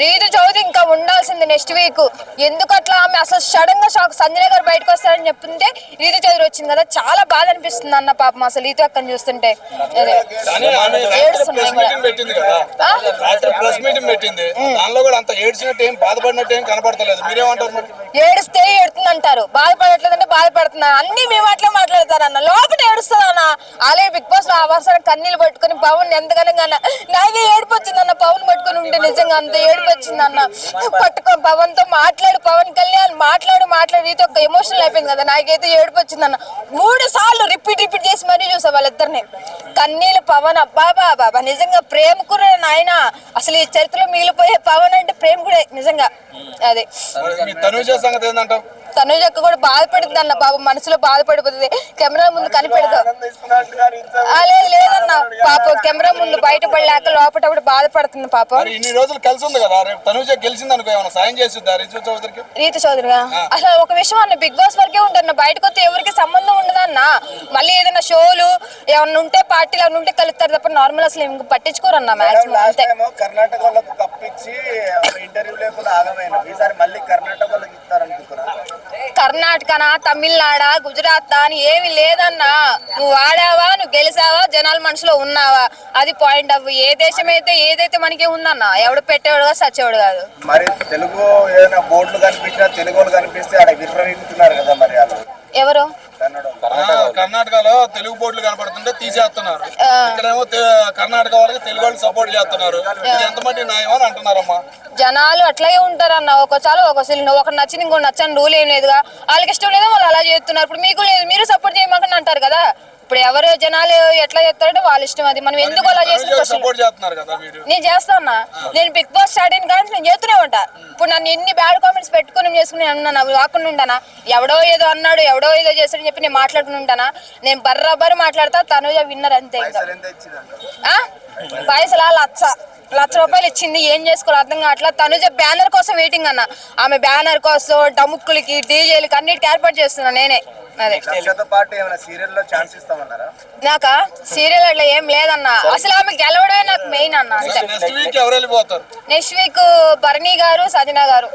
రీతు చౌదరి ఇంకా ఉండాల్సింది next week. ఎందుకు అట్లా ఆమె అసలు సడన్ గా షాక్ సంజయ్ గారు బయటకు వస్తారని చెప్తుంటే రీతు చౌదరి వచ్చింది కదా, చాలా బాధ అనిపిస్తుంది అన్న పాపం అసలు రీతు అక్కని చూస్తుంటే. ఏడుస్తే ఏడుతుంది అంటారు, బాధపడట్లేదంటే బాధపడుతున్నారు, అన్ని మేము అట్లా మాట్లాడతారు అన్న. లోపల ఏడుస్తుంది అన్న. అలాగే బిగ్ బాస్ లో అవసరం కన్నీళ్ళు పట్టుకుని పవన్ ఎంతగానో నాకే ఏడుపు వచ్చింది అన్న. పవన్ పట్టుకుని ఉంటే నిజంగా అంత ఏడుపు వచ్చింది అన్న. పట్టుకొని పవన్ తో మాట్లాడు, పవన్ కళ్యాణ్ మాట్లాడు రీతి ఒక ఎమోషనల్ అయిపోయింది కదా, నాకైతే ఏడుపు వచ్చింది అన్న. 3 సార్లు రిపీట్ చేసి మరీ చూసా వాళ్ళిద్దరిని. కన్నీళ్ళు పవన్ అబ్బా బాబా నిజంగా ప్రేమ కూడా నాయన. అసలు ఈ చరిత్రలో మిగిలిపోయే పవన్ అంటే ప్రేమ కూడా నిజంగా. అదే తనుజక్క కూడా బాధపడుతుంది అన్న పాపం, మనసులో బాధపడిపోతుంది. కెమెరా ముందు కనిపెడతాం లేదన్న పాపం, కెమెరా ముందు బయటపడలేక లోపల బాధపడుతుంది పాపం. రీతు చౌదరిగా అసలు ఒక విషయం అన్న, బిగ్ బాస్ వరకే ఉంటారు, బయటకు వస్తే ఎవరికి సంబంధం ఉండదన్న. మళ్ళీ ఏదైనా షోలు ఏమన్నా ఉంటే పార్టీలు ఏమన్నా ఉంటే కలుస్తారు తప్ప నార్మల్ అసలు ఇంక పట్టించుకోరు అన్న. మాక్సిమం అంతే. కర్ణాటకనా, తమిళనాడా, గుజరాత్ అని ఏమి లేదన్నా. నువ్వు ఆడావా, నువ్వు గెలిచావా, జనాల మనసులో ఉన్నావా, అది పాయింట్ ఆఫ్. ఏ దేశం అయితే ఏదైతే మనకి ఉందన్నా, ఎవడు పెట్టేవాడు కాదు, సచ్చేవాడు కాదు. మరి తెలుగు ఏదైనా బోర్డులు కనిపించినా తెలుగు కనిపిస్తే అక్కడ విర్రవీగుతున్నారు కదా మరి ఎవరు? కర్ణాటకలో తెలుగు బోర్డులు కనపడుతుంటే తీసేస్తున్నారు, ఇక్కడేమో కర్ణాటక వాళ్ళకి తెలుగు వాళ్ళు సపోర్ట్ చేస్తున్నారు. ఎంతమంది న్యాయం అని అంటున్నారమ్మా. జనాలు అట్లాగే ఉంటారన్న. ఒకసారి ఒక నచ్చింది ఇంకో నచ్చని రూల్ ఏం లేదుగా. వాళ్ళకి ఇష్టం లేదు, వాళ్ళు అలా చేస్తున్నారు. ఇప్పుడు మీకు లేదు, మీరు సపోర్ట్ చేయమంటే అంటారు కదా. ఇప్పుడు ఎవరు జనాలు ఎట్లా చేస్తారంటే వాళ్ళ ఇష్టం. అది మనం ఎందుకు అలా నేను చేస్తానా? నేను బిగ్ బాస్ స్టార్ట్ అయిన కానీ నేను చేస్తూనే ఉంటా. ఇప్పుడు నన్ను ఎన్ని బ్యాడ్ కామెంట్స్ పెట్టుకుని చేసుకుని అన్నా రాకుండా ఉంటానా? ఎవడో ఏదో అన్నాడు, ఎవడో ఏదో చేస్తాడని చెప్పి నేను మాట్లాడుకుని ఉంటానా? నేను బర్రాబరి మాట్లాడతా. తనుజ విన్నర్ అంతే. పైసలా 1,00,000 రూపాయలు ఇచ్చింది, ఏం చేసుకోవాలి అర్థం కావట్లా. తనుజ బ్యానర్ కోసం వెయిటింగ్ అన్న. ఆమె బ్యానర్ కోసం డముక్కులకి డీజేలకి అన్నిటికి ఏర్పాటు చేస్తున్నా నేనే. అదే నాకా సీరియల్ అట్లా ఏం లేదన్న. అసలు ఆమె గెలవడమే నాకు మెయిన్ అన్న. నెక్స్ట్ వీక్ భరణి గారు, సజనా గారు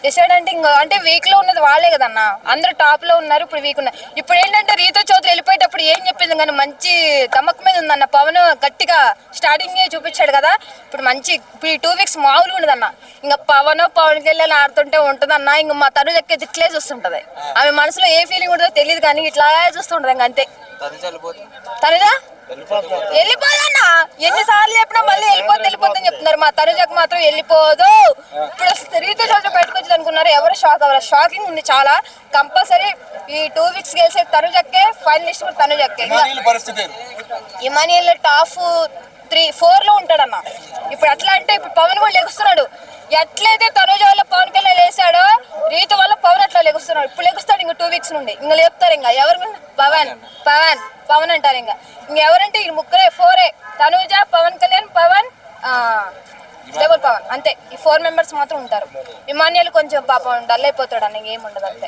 డిసైడ్ అంటే ఇంకా అంటే వీక్ లో ఉన్నది వాళ్ళే కదన్న. అందరూ టాప్ లో ఉన్నారు ఇప్పుడు వీక్ ఉన్నారు. ఇప్పుడు ఏంటంటే రీతు చౌదరి వెళ్ళిపోయేటప్పుడు ఏం చెప్పింది కానీ మంచి దమ్మక మీద ఉందన్న. పవన్ గట్టిగా స్టార్టింగ్ చూపించాడు కదా, ఇప్పుడు మంచి ఇప్పుడు ఈ 2 వీక్స్ మామూలుగా ఉండదన్న. ఇంకా పవన్ కళ్యాణ్ ఆడుతుంటే ఉంటుందన్న. ఇంకా మా తను ఎక్కే ఇట్లే చూస్తుంటది. ఆమె మనసులో ఏ ఫీలింగ్ ఉంటుందో తెలియదు కానీ ఇట్లా చూస్తుంటది ఇంకా అంతే. తనుజా వెళ్ళిపోదన్నా, ఎన్నిసార్లు చెప్పినా మళ్ళీ వెళ్ళిపోద్దని చెప్తున్నారు. మా తనుజకు మాత్రం వెళ్ళిపోదు. ఇప్పుడు రీతు చౌదరి బయటకు వచ్చింది అనుకున్నారు, ఎవరు షాక్ అవ్వరు. షాకింగ్ ఉంది చాలా. కంపల్సరీ ఈ 2 వీక్స్ గెలిచే తనుజక్కే, ఫైనలిస్ట్ కూడా తనుజక్కే. ఇమానియల్ టాప్ 3-4 లో ఉంటాడన్న. ఇప్పుడు అట్లా అంటే ఇప్పుడు పవన్ కూడా లెగుస్తున్నాడు. ఎట్లయితే తనుజ వల్ల పవన్ కళ్యాణ్ లేసాడో రీతు వల్ల పవన్ అట్లా లెగుస్తున్నాడు. ఇప్పుడు లెగుస్తాడు ఇంకా 2 వీక్స్ నుండి. ఇంకా లేపుతారు. ఇంకా ఎవరు పవన్ అంటారు. ఇంకెవరంటే ఈ 4 తనుజ, పవన్ కళ్యాణ్, పవన్ డబుల్ పవన్ అంతే. ఈ 4 మెంబర్స్ మాత్రం ఉంటారు. ఇమాన్యుల్ కొంచెం పాపం డల్ అయిపోతాడు అన్న, ఏముండదు అంతే.